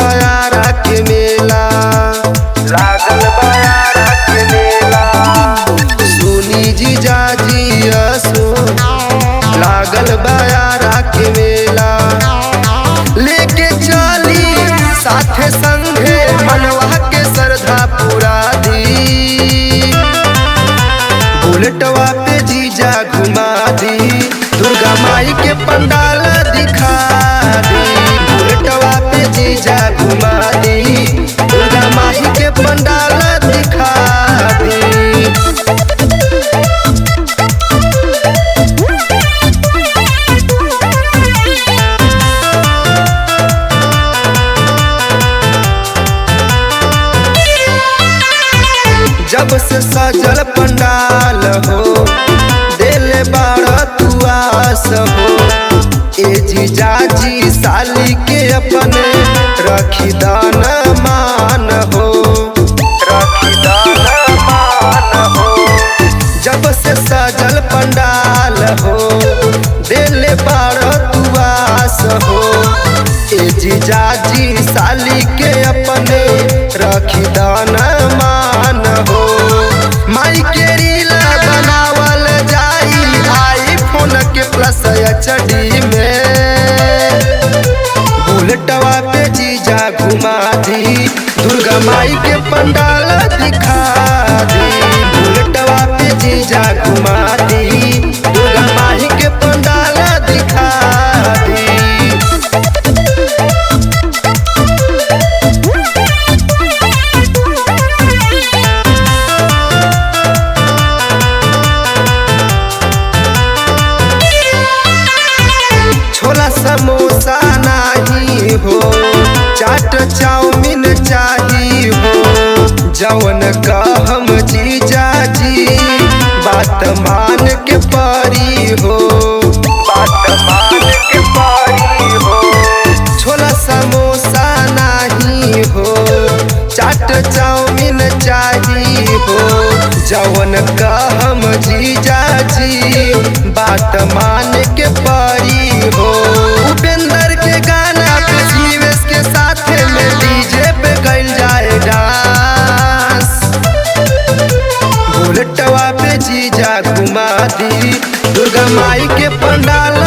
बयारा के मेला, लागल बयारा के मेला। सुनी जीजा जी असो लागल बयारा के मेला, लेके चली साथे संगे मनवा के श्रद्धा पूरा दी। बुलेटवा पे जीजा घुमा दी, दुर्गा माई के पंडाल दिखा दी। बुलेटवा पे जीजा घुमा दी, दुर्गा माई के पंडाल दिखा दी। जब से सजल पंडाल हो, दिल बाड़ा तू आस हो। ए जीजा जी साली के अपने रखी दान मान हो, रखी दान मान हो। जब से सजल पंडाल हो, दिल बाड़ा तू आस हो। ए जीजा जी साली के अपने रखी दान मान हो। माई के रीला बनावल जाई आईफोन के प्लस HD में। बुलेटवा पे जीजा घुमा दी, दुर्गा माई के पंडाल दिखा दी। बुलेटवा पे जीजा घुमा दी, दुर्गा माई के पंडाल दिखा दी। छोला समोसा नाही हो, चाट चाउमीन चाही हो। जवन कहम जीजा जी बात मान के परी हो, बात मान के परी हो। छोला समोसा नाही हो, चाट चाउमीन चाही हो। जवन कहम जीजा जी बात मान के परी हो। उपेंद्र के गाना पे जीवेश के साथ में डीजे पे गइल जाए डांस। बुलेटवा पे जीजा घुमा दी, दुर्गा माई के पंडाल